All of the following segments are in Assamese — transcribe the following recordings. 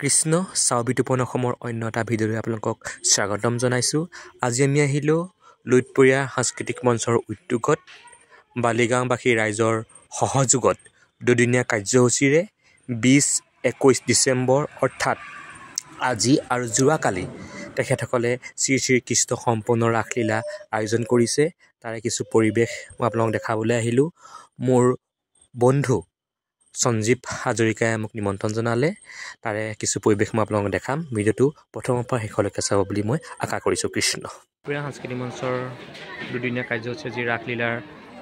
কৃষ্ণ চাওবিতুপন অসমৰ অন্য এটা ভিডিঅ'লৈ আপোনালোকক স্বাগতম জনাইছোঁ। আজি আমি আহিলোঁ লুইতপৰীয়া সাংস্কৃতিক মঞ্চৰ উদ্যোগত বালিগাঁওবাসী ৰাইজৰ সহযোগত দুদিনীয়া কাৰ্যসূচীৰে 20-21 ডিচেম্বৰ অৰ্থাৎ আজি আৰু যোৱাকালি তেখেতসকলে শ্ৰী শ্ৰী কৃষ্ণ সম্পূৰ্ণ ৰাসলীলা আয়োজন কৰিছে। তাৰে কিছু পৰিৱেশ মই আপোনালোকক দেখাবলৈ আহিলোঁ। মোৰ বন্ধু সঞ্জীৱ হাজৰিকাই মোক নিমন্ত্ৰণ জনালে। তাৰে কিছু পৰিৱেশ মই আপোনালোকক দেখাম। ভিডিঅ'টো প্ৰথমৰ পৰা শেষলৈকে চাব বুলি মই আশা কৰিছোঁ। কৃষ্ণ প্ৰিয় সাংস্কৃতিক মঞ্চৰ দুদিনীয়া কাৰ্যসূচী যি ৰাসলীলাৰ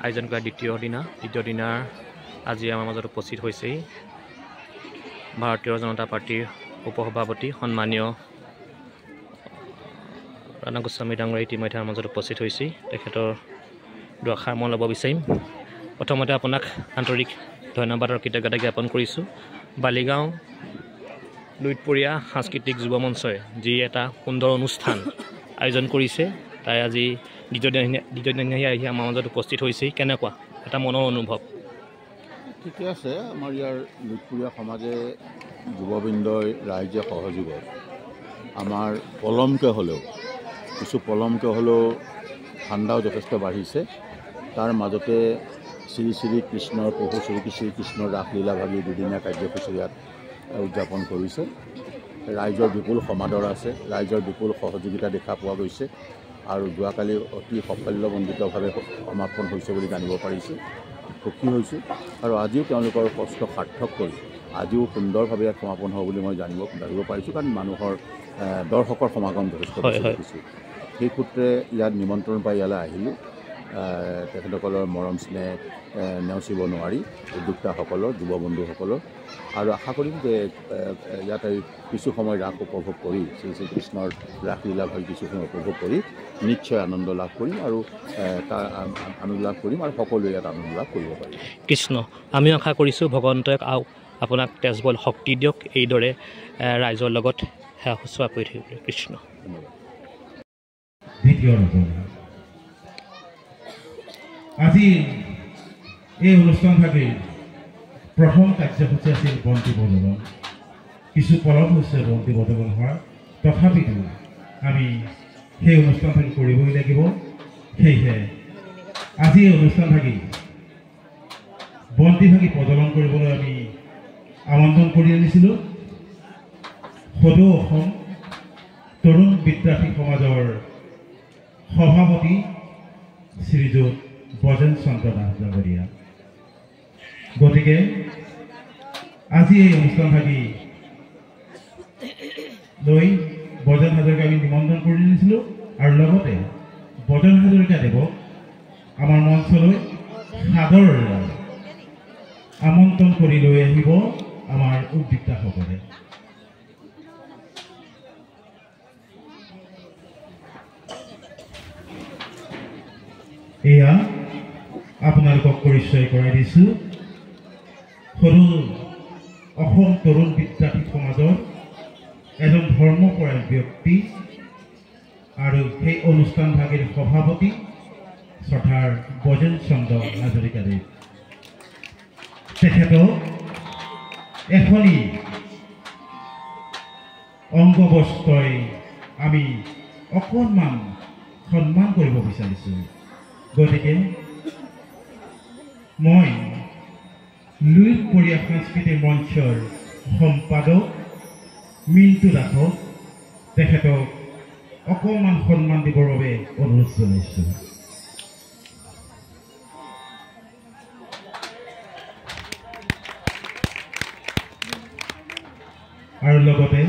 আয়োজন কৰা দ্বিতীয় দিনাৰ আজি আমাৰ মাজত উপস্থিত হৈছেই ভাৰতীয় জনতা পাৰ্টীৰ উপসভাপতি সন্মানীয় ৰাণা গোস্বামী ডাঙৰীয়া ইতিমধ্যে আমাৰ মাজত উপস্থিত হৈছেই। তেখেতৰ দুআষাৰ মই ল'ব বিচাৰিম। প্ৰথমতে আপোনাক আন্তৰিক ধন্যবাদ আৰু কৃতজ্ঞতা জ্ঞাপন কৰিছোঁ। বালিগাঁও লুইতপৰীয়া সাংস্কৃতিক যুৱ মঞ্চই যি এটা সুন্দৰ অনুষ্ঠান আয়োজন কৰিছে, তাই আজি দ্বিতীয় দিনীয়া আহি আমাৰ মাজত উপস্থিত হৈছেই। কেনেকুৱা এটা মনৰ অনুভৱ? ঠিকে আছে। আমাৰ ইয়াৰ লুইতপৰীয়া সমাজে যুৱবৃন্দই ৰাইজে সহযোগত আমাৰ কিছু পলমকৈ হ'লেও ঠাণ্ডাও যথেষ্ট বাঢ়িছে। তাৰ মাজতে শ্ৰী শ্ৰী কৃষ্ণৰ প্ৰভু শ্ৰী কৃষ্ণৰ ৰাসলীলা ভাগি দুদিনীয়া কাৰ্যসূচী ইয়াত উদযাপন কৰিছে। ৰাইজৰ বিপুল সমাদৰ আছে, ৰাইজৰ বিপুল সহযোগিতা দেখা পোৱা গৈছে আৰু যোৱাকালি অতি সাফল্যমণ্ডিতভাৱে সমাপন হৈছে বুলি জানিব পাৰিছোঁ। সুখী হৈছোঁ আৰু আজিও তেওঁলোকৰ কষ্ট সাৰ্থক কৰি আজিও সুন্দৰভাৱে ইয়াত সমাপন হ'ব বুলি মই জানিব পাৰিছোঁ, কাৰণ মানুহৰ দৰ্শকৰ সমাগম যথেষ্ট দেখিছোঁ। সেই সূত্ৰে ইয়াত নিমন্ত্ৰণ পাই ইয়ালৈ আহিলোঁ। তেখেতসকলৰ মৰম স্নেহ নেওচিব নোৱাৰি উদ্যোক্তাসকলৰ, যুৱ বন্ধুসকলৰ, আৰু আশা কৰিম যে ইয়াত কিছু সময় ৰাস উপভোগ কৰি শ্ৰী শ্ৰীকৃষ্ণৰ ৰাসলীলা ভাগ কিছু সময় উপভোগ কৰি নিশ্চয় আনন্দ লাভ কৰিম আৰু আনন্দ লাভ কৰিম আৰু সকলোৱে ইয়াত আনন্দ লাভ কৰিব পাৰিম। কৃষ্ণ, আমি আশা কৰিছোঁ ভগৱন্তই আপোনাক তেজবল শক্তি দিয়ক, এইদৰে ৰাইজৰ লগত সেৱা শুশ্ৰূষা কৰি থাকিবলৈ। কৃষ্ণ আজি এই অনুষ্ঠানভাগিৰ প্ৰথম কাৰ্যসূচী আছিল বন্তি প্ৰজ্বলন। কিছু পলম হৈছে বন্তি প্ৰজ্বলন হোৱাৰ, তথাপিতো আমি সেই অনুষ্ঠানভাগি কৰিবই লাগিব। সেয়েহে আজি এই অনুষ্ঠানভাগি বন্তিভাগি প্ৰজ্বলন কৰিবলৈ আমি আমন্ত্ৰণ কৰি আনিছিলোঁ সদৌ অসম তৰুণ বিদ্যাৰ্থী সমাজৰ সভাপতি শ্ৰীযুত বজেন চন্দ্ৰ দাস ডাঙৰীয়া। গতিকে আজি এই অনুষ্ঠানভাগি লৈ বজেন হাজৰিকা আমি নিমন্ত্ৰণ কৰি আনিছিলোঁ আৰু লগতে বজেন হাজৰিকা দেৱক আমাৰ মঞ্চলৈ সাদৰেৰে আমন্ত্ৰণ কৰি লৈ আহিব আমাৰ উদ্যোক্তাসকলে। এয়া আপোনালোকক পৰিচয় কৰাই দিছোঁ সৰু অসম তৰুণ বিদ্যাৰ্থী সমাজৰ এজন ধৰ্মপৰায়ণ ব্যক্তি আৰু সেই অনুষ্ঠানভাগিৰ সভাপতি শ্ৰদ্ধাৰ বজেন চন্দ্ৰ হাজৰিকাদেৱ। তেখেতক এখনি অংগবস্ত্ৰই আমি অকণমান সন্মান কৰিব বিচাৰিছোঁ। গতিকে মই লুইতপৰীয়া সাংস্কৃতিক মঞ্চৰ সম্পাদক মিণ্টু দাসক তেখেতক অকণমান সন্মান দিবৰ বাবে অনুৰোধ জনাইছোঁ। আৰু লগতে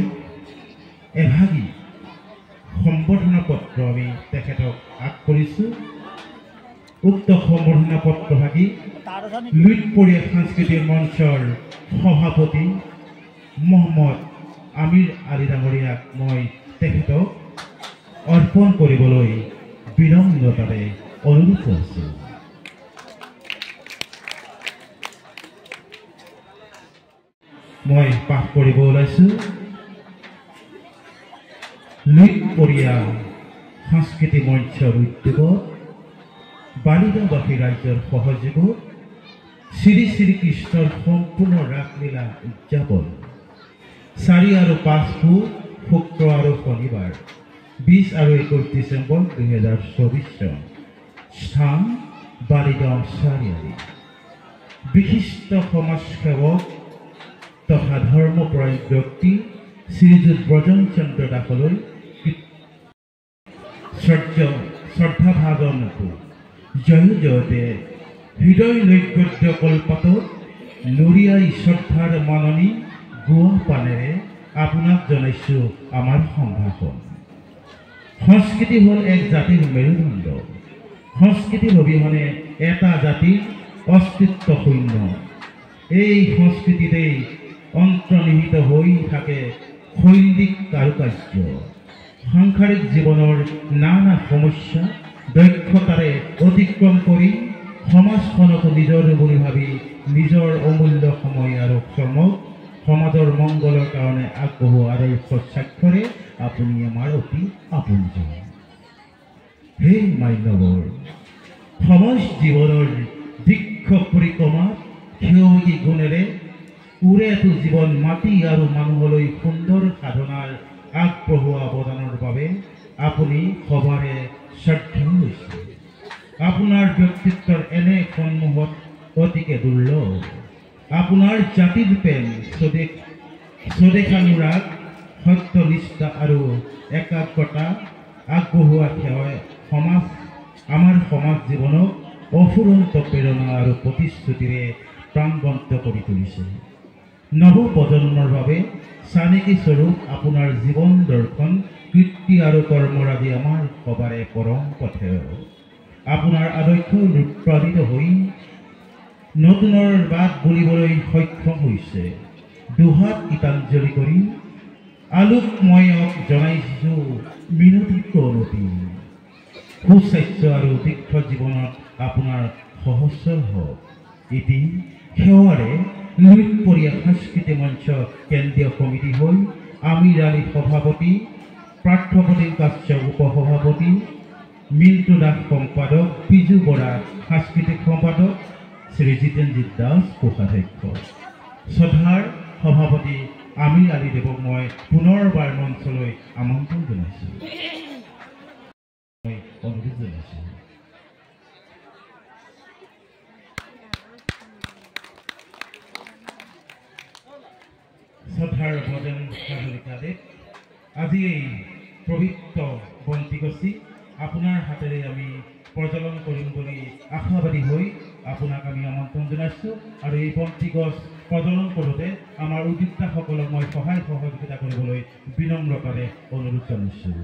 এভাগি সম্বৰ্ধনা পত্ৰ আমি তেখেতক আগ কৰিছোঁ। উক্ত সম্বৰ্ধনা পত্ৰভাগি লুইতপৰীয়া সাংস্কৃতিক মঞ্চৰ সভাপতি মহম্মদ আমিৰ আলী ডাঙৰীয়াক মই তেখেতক অৰ্পণ কৰিবলৈ বিনম্ৰতাৰে অনুৰোধ কৰিছোঁ। মই পাঠ কৰিব ওলাইছোঁ। লুইতপৰীয়া সাংস্কৃতিক মঞ্চৰ উদ্যোগত বালিগাঁওবাসী ৰাইজৰ সহযোগত শ্ৰী শ্ৰী কৃষ্ণৰ সম্পূৰ্ণ ৰাসলীলা উদযাপন 4 আৰু 5 শুক্ৰ আৰু শনিবাৰ 20 আৰু 21 ডিচেম্বৰ 2024 চন স্থান বালিগাঁও চাৰিআলি বিশিষ্ট সমাজসেৱক তথা ধৰ্মপৰায়ণ ব্যক্তি শ্ৰীযুত ব্ৰজন চন্দ্ৰ দাসলৈ শ্ৰদ্ধাভাজন জয় জয়তে হৃদয় নৈবেদ্য কল্পাতত নৰিয়াই শ্ৰদ্ধাৰ মাননী গোৱা পানেৰে আপোনাক জনাইছোঁ আমাৰ সম্ভাষণ। সংস্কৃতি হ'ল এক জাতিৰ মেৰুদণ্ড। সংস্কৃতিৰ অবিহনে এটা জাতিৰ অস্তিত্ব শূন্য। এই সংস্কৃতিতেই অন্তৰ্নিহিত হৈ থাকে শৈল্পিক কাৰুকাৰ্য। সাংসাৰিক জীৱনৰ নানা সমস্যা দক্ষতাৰে অতিক্ৰম কৰি সমাজখনকো নিজৰ বুলি ভাবি নিজৰ অমূল্য সময় আৰু শ্ৰমক সমাজৰ মংগলৰ কাৰণে আগবঢ়োৱা আদৰ্শ স্বাক্ষৰে আপুনি আমাৰ অতি আপোনজন। হে মান্যবৰ, সমাজ জীৱনৰ দীৰ্ঘ পৰিক্ৰমাত সেউজী গুণেৰে উৰেটো জীৱন মাটি আৰু মানুহলৈ সুন্দৰ সাধনাৰ আগবঢ়োৱা অৱদানৰ বাবে আপুনি সবাৰে শ্ৰদ্ধা লৈছে। আপোনাৰ ব্যক্তিত্বৰ এনে সন্মুখত অতিকে দুৰ্লভ। আপোনাৰ জাতিৰ প্ৰেম, স্বদেশানুৰাগ, সত্যনিষ্ঠা আৰু একাগ্ৰতা আগবঢ়োৱা সেৱাই আমাৰ সমাজ জীৱনক অফুৰন্ত প্ৰেৰণা আৰু প্ৰতিশ্ৰুতিৰে প্ৰাণবন্ত কৰি তুলিছে। নৱ প্ৰজন্মৰ বাবে চানেকি স্বৰূপ আপোনাৰ জীৱন দৰ্শন, কীৰ্তি আৰু কৰ্মৰাজি আমাৰ সবাৰে পৰম পথেয়। আপোনাৰ আদৰ্শ অনুপ্ৰাণিত হৈ নতুনৰ বাট বুলিবলৈ সক্ষম হৈছে। দুহাত গীতাঞ্জলি কৰি আলোকময়ক জনাইছোঁ মিনতি প্ৰণতি। সুস্বাস্থ্য আৰু দীৰ্ঘ জীৱনত আপোনাৰ সহস্ৰ হওক। এটি সেৱাৰে লুইতপৰীয়া সাংস্কৃতিক মঞ্চ কেন্দ্ৰীয় সমিতি হৈ আমিৰ আলী সভাপতি, প্ৰাৰ্থপ্ৰতিম কাশ্যপ উপসভাপতি, মিণ্টু দাস সম্পাদক, বিজু বৰা সাংস্কৃতিক সম্পাদক, শ্ৰী জিতেন্দ্ৰজিৎ দাস কোষাধ্যক্ষ, শ্ৰদ্ধাৰ সভাপতি আমিৰ আলী দেৱক মই পুনৰবাৰ মঞ্চলৈ আমন্ত্ৰণ জনাইছোঁ, অনুৰোধ জনাইছোঁ। শ্ৰদ্ধাৰ ভজন হাজৰিকাদেৱ, আজি এই পবিত্ৰ বন্তিগছি আপোনাৰ হাতেৰে আমি প্ৰজ্বলন কৰিম বুলি আশাবাদী হৈ আপোনাক আমি আমন্ত্ৰণ জনাইছোঁ। আৰু এই বন্তিগছ প্ৰজ্বলন কৰোঁতে আমাৰ উদ্যোক্তাসকলক মই সহায় সহযোগিতা কৰিবলৈ বিনম্ৰতাৰে অনুৰোধ জনাইছোঁ।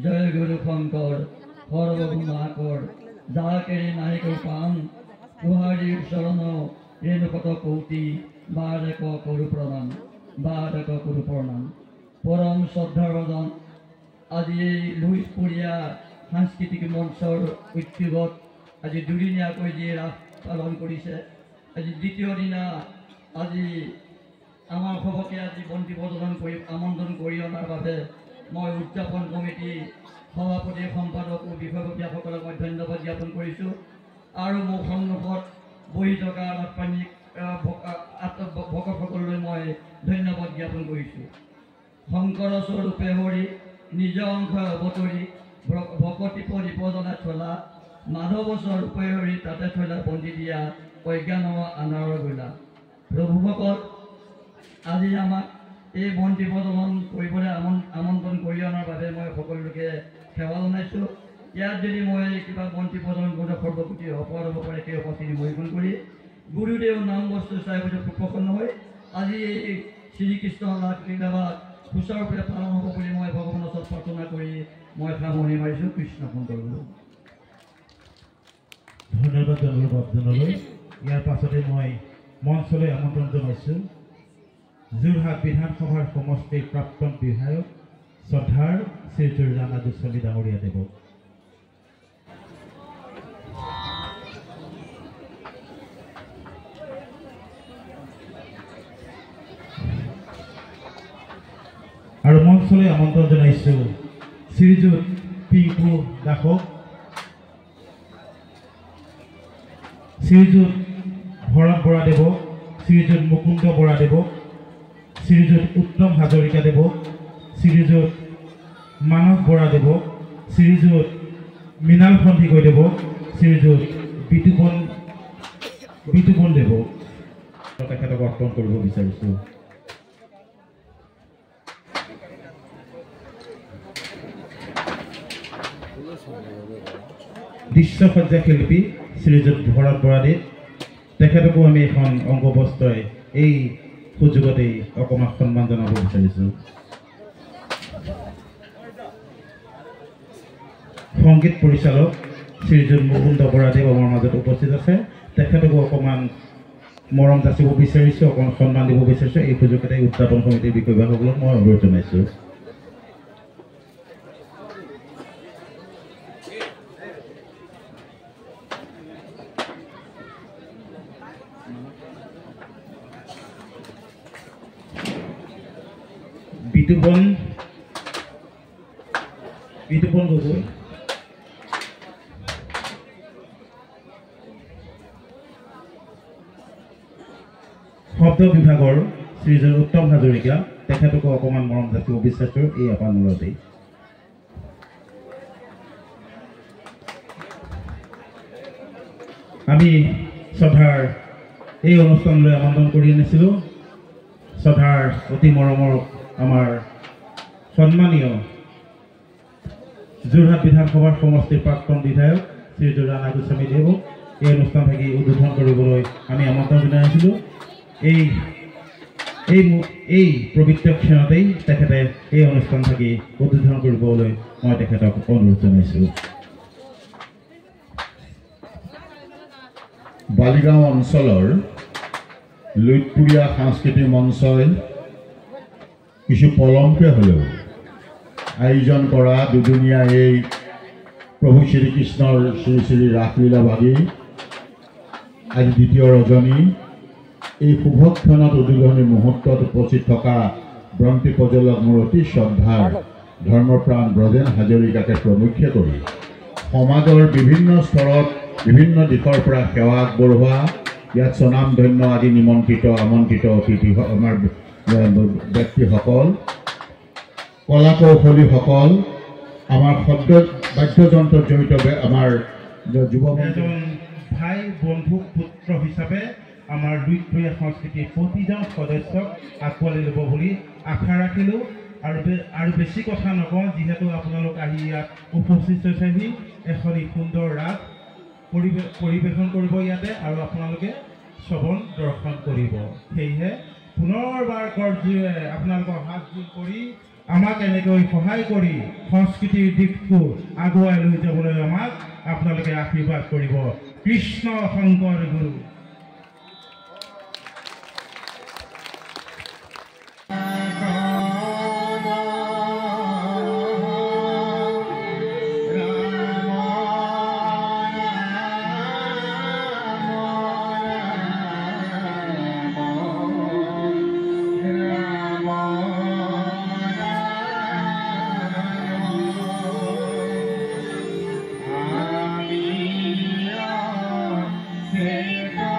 জয় গুরু শঙ্কর সর্বগুণাকর যাকে নায়ক পান কুহারির শরণ রেণুকত কৌটি বারক করু প্রণাম, বারক করু প্রণাম। পরম শ্রদ্ধাভাজন আজি এই লুইতপৰীয়া সাংস্কৃতিক মঞ্চৰ উদ্যোগত আজি দুদিনীয়াকৈ যি ৰাস পালন কৰিছে, আজি দ্বিতীয় দিনা আজি আমাৰ সবকে আজি বন্তি প্ৰজ্বলন কৰি আমন্ত্ৰণ কৰি অনাৰ বাবে মই উদযাপন কমিটি সভাপতি, সম্পাদক ও বিষয়ববীয়াসকলক মই ধন্যবাদ জ্ঞাপন কৰিছোঁ। আৰু মোৰ সন্মুখত বহি থকা আত্মানিক ভকতসকললৈ মই ধন্যবাদ জ্ঞাপন কৰিছোঁ। শংকৰ স্বৰূপে হৰি নিজ অংশ অৱতৰি ভকতি পৰিপদনা চলা, মাধৱ স্বৰূপে হৰি তাতে থলা বন্দি দিয়া অজ্ঞান আন্ধাৰৰ গলা। প্ৰভুভকত আজি আমাক এই বন্তি প্ৰজ্বলন কৰিবলৈ আমন্ত্ৰণ কৰি অনাৰ বাবে মই সকলোকে সেৱা জনাইছোঁ। ইয়াত যদি মই কিবা মন্ত্ৰী প্ৰদান কৰোঁ সৰ্বপ্ৰতি অপৰাধ হ'ব পাৰে সেই উপস্থিতি বহিকৰণ কৰি গুৰুদেৱ নাম বস্তু চাই প্ৰসন্ন হৈ আজি এই শ্ৰীকৃষ্ণ ৰাসলীলা বা সুচাৰুৰূপে পালন হ'ব বুলি মই ভগৱানৰ ওচৰত প্ৰাৰ্থনা কৰি মই সামৰণি মাৰিছোঁ। কৃষ্ণ শংকৰ গুৰু। ধন্যবাদ জনালোঁ বাপজনলৈ। ইয়াৰ পাছতে মই মঞ্চলৈ আমন্ত্ৰণ জনাইছোঁ যোৰহাট বিধানসভাৰ সমষ্টিৰ প্ৰাক্তন বিধায়ক শ্ৰদ্ধাৰ শ্ৰীযুত ৰাণা গোস্বামী ডাঙৰীয়া দেৱক। আৰু মঞ্চলৈ আমন্ত্ৰণ জনাইছোঁ শ্ৰীযুত পিংকু দাসক, শ্ৰীযুত ভৰত বৰাদেৱক, শ্ৰীযুত মুকুন্দ বৰাদেৱক, শ্ৰীযুত উত্তম হাজৰিকা দেৱক, শ্ৰীযুত মানস বৰাদেৱক, শ্ৰীযুত মৃণাল সন্দিকৈদেৱক, শ্ৰীযুত বিতুপন দেৱক তেখেতক অৰ্পণ কৰিব বিচাৰিছোঁ। দৃশ্যসজ্জা শিল্পী শ্ৰীযুত ভৰত বৰাদেৱ, তেখেতকো আমি এখন অংগবস্ত্ৰই এই সুযোগতেই অকণমান সন্মান জনাব বিচাৰিছোঁ। সংগীত পৰিচালক শ্ৰীযুত মুকুন্দ বৰাদেৱ আমাৰ মাজত উপস্থিত আছে, তেখেতকো অকণমান মৰম যাচিব বিচাৰিছোঁ, অকণমান সন্মান দিব বিচাৰিছোঁ। এই সুযোগতে উদযাপন সমিতিৰ বিষয়বাসকলক মই অনুৰোধ জনাইছোঁ। বিতুপন গগৈ, শব্দ বিভাগৰ শ্ৰীযুত উত্তম হাজৰিকা, তেখেতকো অকণমান মৰম যাচিব বিচাৰিছোঁ এই আপানলতেই। আমি শ্ৰদ্ধাৰ এই অনুষ্ঠানলৈ আমন্ত্ৰণ কৰি আনিছিলোঁ শ্ৰদ্ধাৰ অতি মৰমৰ আমাৰ সন্মানীয় যোৰহাট বিধানসভাৰ সমষ্টিৰ প্ৰাক্তন বিধায়ক শ্ৰীযুত ৰাণা গোস্বামী দেৱক এই অনুষ্ঠান থাকি উদ্বোধন কৰিবলৈ আমি আমন্ত্ৰণ জনাই আছিলোঁ। এই পবিত্ৰ ক্ষণতেই তেখেতে এই অনুষ্ঠান থাকি উদ্বোধন কৰিবলৈ মই তেখেতক অনুৰোধ জনাইছোঁ। বালিগাঁও অঞ্চলৰ লুইতপুৰীয়া সাংস্কৃতিক মঞ্চই কিছু পলমকৈ হ'লেও আয়োজন কৰা দুদিনীয়া এই প্ৰভু শ্ৰীকৃষ্ণৰ শ্ৰী শ্ৰী ৰাসলীলা ভাগি আজি দ্বিতীয় ৰজনী। এই শুভক্ষণত উদ্বোধনী মুহূৰ্তত উপস্থিত থকা ব্ৰন্তি প্ৰজ্বলক মোৰ অতি শ্ৰদ্ধাৰ ধৰ্মপ্ৰাণ ব্ৰজেন হাজৰিকাকে প্ৰমুখ্য কৰি সমাজৰ বিভিন্ন স্তৰত বিভিন্ন দিশৰ পৰা সেৱা আগবঢ়োৱা ইয়াত স্বনামধন্য আদি আমন্ত্ৰিত অতিথি আমাৰ ব্যক্তিসকল, কলা কৌশলীসকল, আমাৰ শব্দ বাদ্যযন্ত্ৰত জড়িত আমাৰ যুৱ ভাই বন্ধু পুত্ৰ হিচাপে আমাৰ লুইতপুৰীয়া সংস্কৃতিৰ প্ৰতিজন সদস্যক আঁকোৱালি ল'ব বুলি আশা ৰাখিলোঁ। আৰু বেছি কথা নকওঁ, যিহেতু আপোনালোক আহি ইয়াত উপস্থিত হৈছেহি, এখন সুন্দৰ ৰাস পৰিৱেশন কৰিব ইয়াতে আৰু আপোনালোকে শ্ৰৱণ দৰ্শন কৰিব। সেয়েহে পুনৰবাৰ কৰজোৰে আপোনালোকক হাতযোৰ কৰি আমাক এনেকৈ সহায় কৰি সংস্কৃতিৰ দিশটো আগুৱাই লৈ যাবলৈ আমাক আপোনালোকে আশীৰ্বাদ কৰিব। কৃষ্ণ শংকৰ গুৰু। Say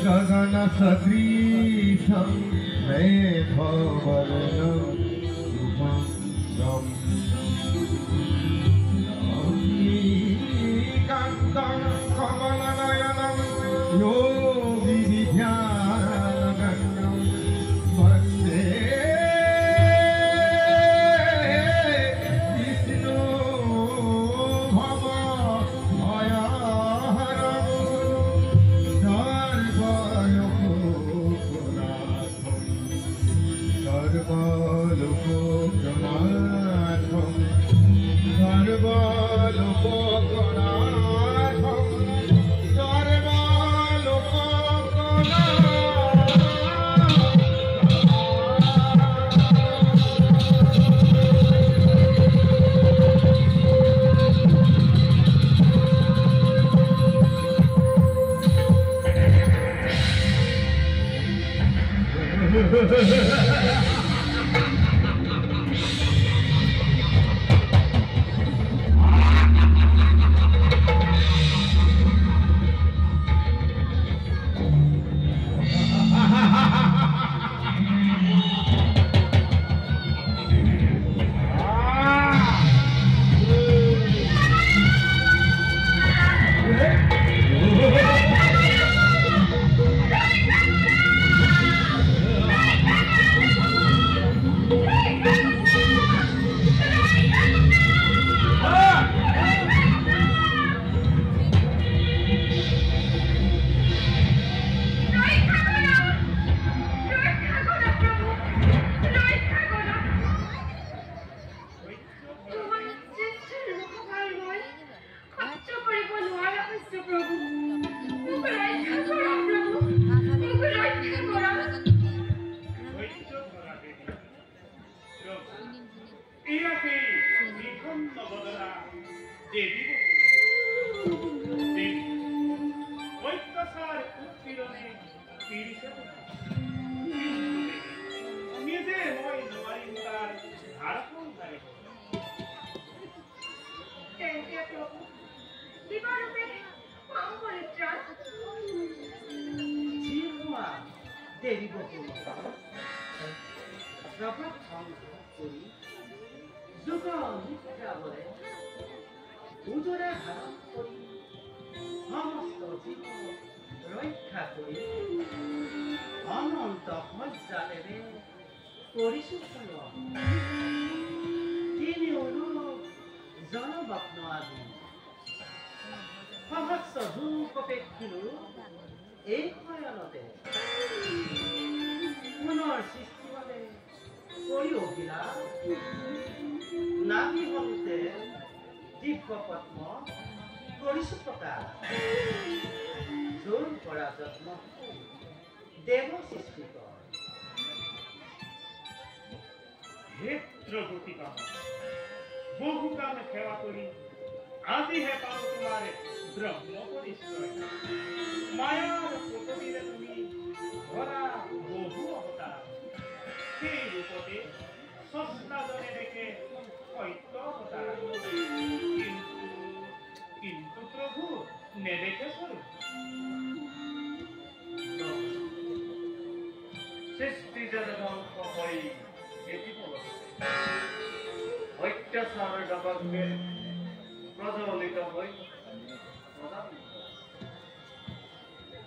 गगन सदृशं मेघवर्णं शुभं कान्तं कमलनयनं योगिध्यानगम्यं वन्दे विष्णु भवभयहरं सर्वलोकनाथं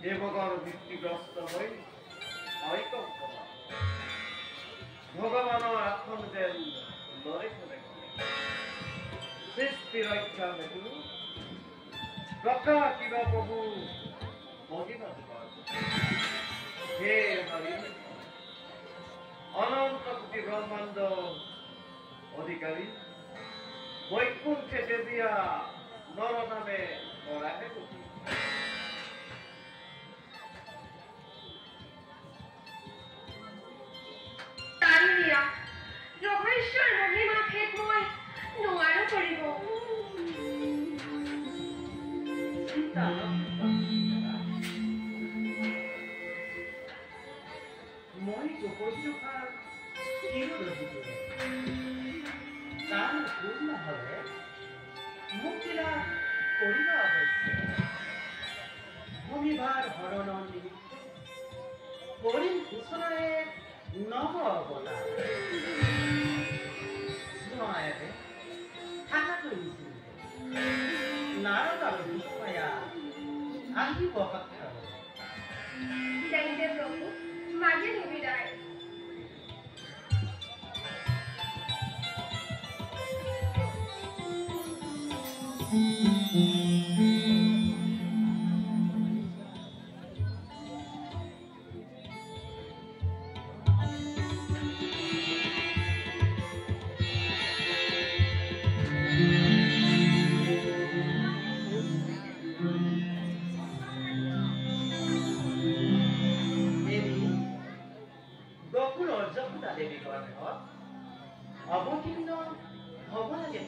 দেৱগৰ ভিত্তিগ্ৰস্ত হৈ ভগৱানৰ আসন যেন লৰে সৃষ্টি ৰক্ষা হেতু প্ৰকাশ কিবা প্ৰভু মহিমা হে হৰি অনন্ত কোটি ব্ৰহ্মাণ্ড অধিকাৰী বৈকুণ্ঠে দেবিয়া নৰ নামে কৰাহে গতি তাৰিয়া ৰঘুশ্বৰ মহিমা ভেদ মই নোৱাৰো কৰিব মই উপত্যকাৰ কিয় তাৰ ভুল নহ'লে মোক কিবা কৰিব অৱশ্যে ভূমিভাৰ হৰণৰ নিমিত্ত কৰিম ঘোষণাৰে নৱ অৱতাৰ জোঁৱায়েৰে থাকা কৰিছিল নাৰদ আৰু বিষয়া আহিব সৎকাৰ তেন্তে প্ৰভু মাগে নিবিদায় অৱতীৰ্ণ হ'ব লাগে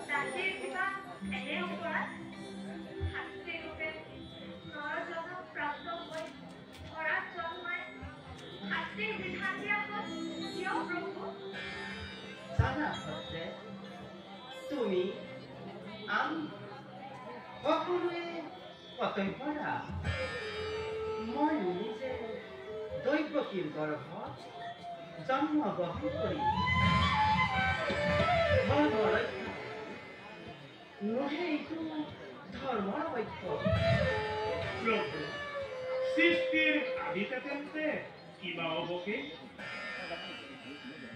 ৰাতিৰ কিবা এনে অপৰাধ শাস্তিৰূপে নৰজনক প্ৰাপ্ত হৈ ঘৰত জন্মাই শাস্তিৰ বিধান দিয়া হ'ল কিয় প্ৰভু জানা সত্ৰে তুমি আমি সকলোৱে কৰ্তব্যৰা মই নিজে দৈৱকীৰ গৰ্ভত জন্ম গ্ৰহণ কৰি ধৰ্মৰ ৰক্ষা নহৈতো ধৰ্মৰ ঐক্য প্ৰভু সৃষ্টিৰ আদিতে তেন্তে কিবা হ'বকে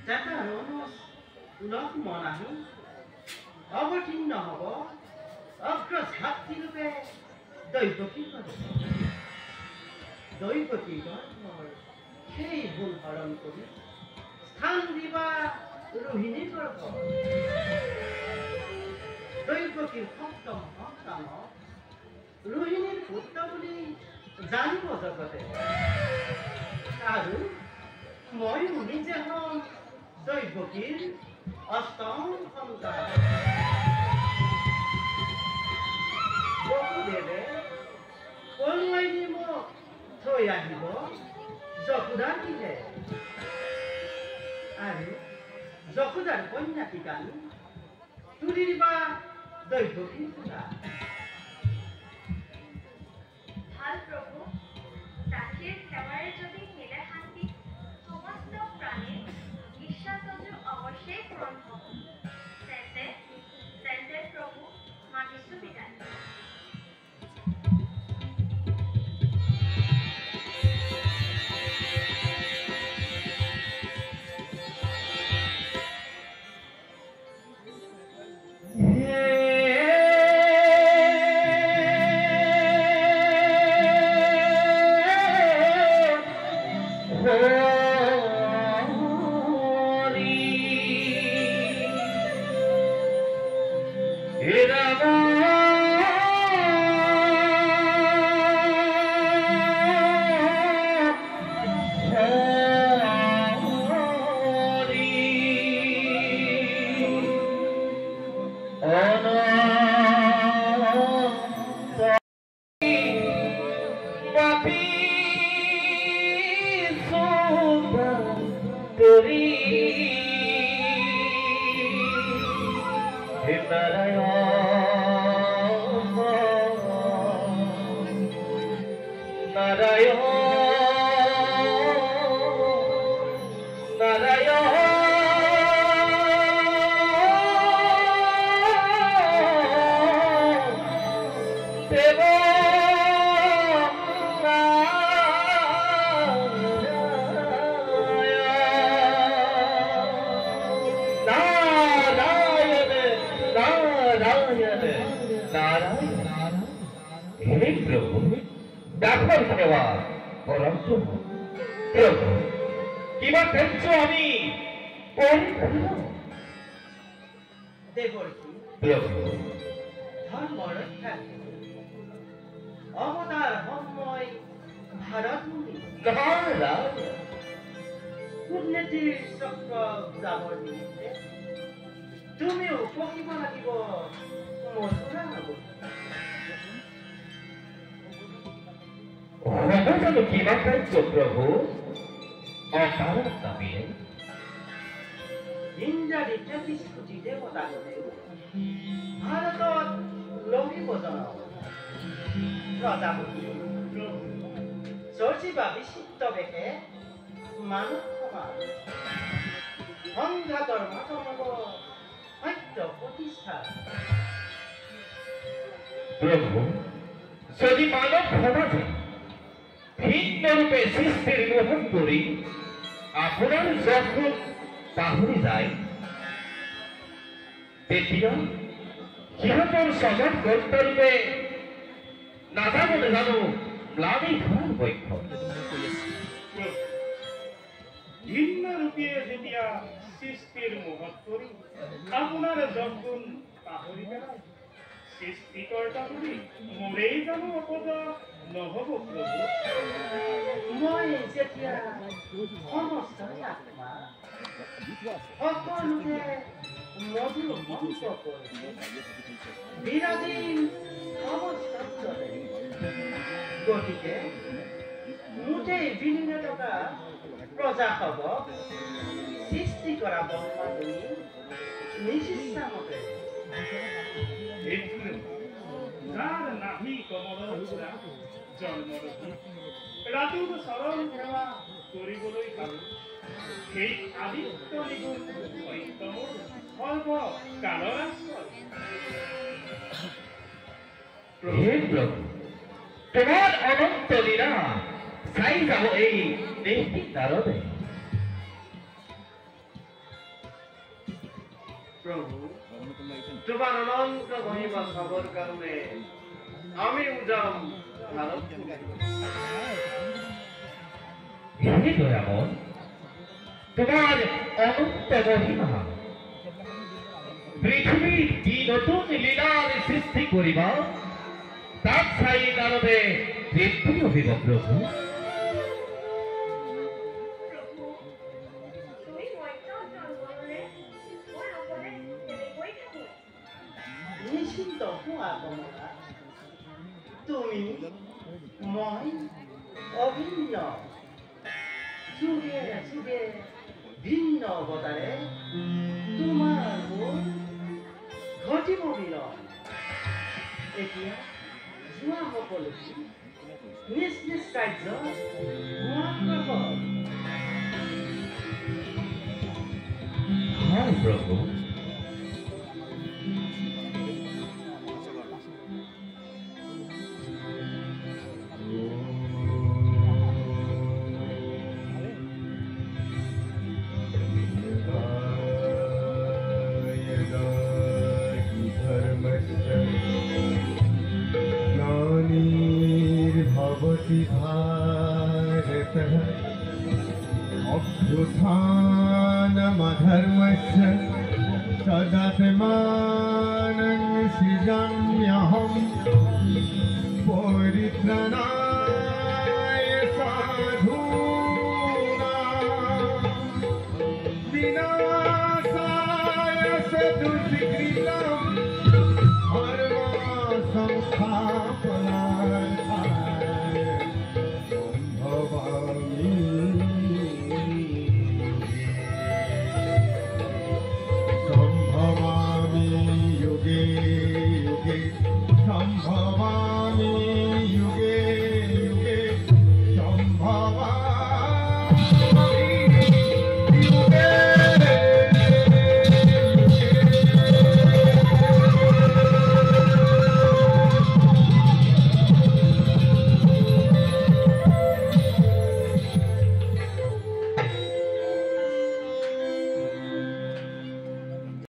ডেকা ৰনস লগ মন আহি অৱতীৰ্ণ হ'ব অগ্ৰঝাত্ৰীৰূপে দৈৱকী গৰ্ভ দৈৱকী গৰ্ভৰ সেই ভুল হৰণ কৰি স্থান দিবা ৰোহিণী গৰ্ভ দৈৱকীৰ সপ্তম সন্তানক ৰোহিণীৰ পুত্ৰ বুলি জানিব জগতে আৰু মই নিজে হম দৈৱকীৰ অষ্টম সন্তান বসুদেৱে কলুৱাই নি মোক থৈ আহিব যশোদাৰ দিলে আৰু যশোদাৰ কন্যাটিকানি তুলি দিবা দৈৱকীৰ পুৰা ভাল প্ৰভু দাসীৰ সেৱাৰে যদি মিলে শান্তি সমস্ত প্ৰাণীৰ ইচ্ছাটো অৱশ্যেই পূৰণ হ'ব তেন্তে প্ৰভু মাতিছোঁ বিদায় দেৱৰ্ষি প্ৰভু ধৰ্ম ৰক্ষা অৱতাৰ সময় ভাৰত মুনি মহাৰাজ কূটনীতিৰ চক্ৰ ঘূৰাবৰ নিমিত্তে তুমিও পঢ়িব লাগিব মথুৰা নগৰী। সহজানো কিবা কাৰ্য প্ৰভু অকালত নামিলে ইন্দ্ৰাদি 33 কোটি দেৱতাগণেও ভাৰতত লভিব জনক প্ৰজাপতি চৰ্চিবা বিচিত্ৰ বেশে মানৱ সমাজ সংঘাতৰ মাতমব সত্য প্ৰতিষ্ঠা। প্ৰভু যদি মানৱ সমাজে ভিন্ন ৰূপে সৃষ্টিৰ মোহন কৰি আপোনাৰ যখন পাহৰি যায় তেতিয়া সিহঁতৰ সমাজ গন্তৰূপে নাজানো নাজানো ম্লানি ধৰাৰ বক্ষ ভিন্ন ৰূপে যেতিয়া সৃষ্টিৰ মোহত পৰি আপোনাৰ যগুণ পাহৰি পেলাই সৃষ্টিকৰ্তা বুলি মোৰেই জানো অপদ নহ'ব প্ৰভু। মই যেতিয়া সমস্ত আত্মা সকলোকে মধুৰ মন্ত্ৰ কৰিছে বিৰাজীন সমস্ত অঞ্চলে গতিকে মুঠেই বিলীন থকা প্ৰজাসৱক সৃষ্টি কৰা ব্ৰহ্মা তুমি নিশিষ্টামতে যাৰ নাভি কমলৰ পৰা জন্মৰূপী ৰাতুৰ চৰণ সেৱা কৰিবলৈ পাৰো সেই আদিত্য নিগুণ সত্যমৰ সৰ্ব কালৰ আশ্ৰয়। হে প্ৰভু তোমাৰ অনন্ত লীলা চাই যাব এই দেশটিক নাৰদে। প্রভু তোমার অনন্ত মহিমা খবর কারণে আমি উজাম ভারত হে দয়াময় তোমার অনন্ত মহিমা পৃথিবীর কি নতুন লীলার সৃষ্টি করিবা তাক চাই নারদে তৃপ্তি হইব প্রভু। তুমি মধ্যম জন্মলে মোৰ অকলে তেনেকৈ থাকিম। নিশ্চিন্ত হোৱা কমলা তুমি মই অভিন্ন যুগে যুগে ভিন্ন অৱতাৰে তোমাৰ মোৰ ঘটিব মিলন। এতিয়া যোৱা সকলো নিজ নিজ কাৰ্য হয় প্ৰভু। भवति भारतः अभ्युत्थानमधर्मस्य तदात्मानं सृजाम्यहं परित्राणाय साधूनां विनाशाय सदुषि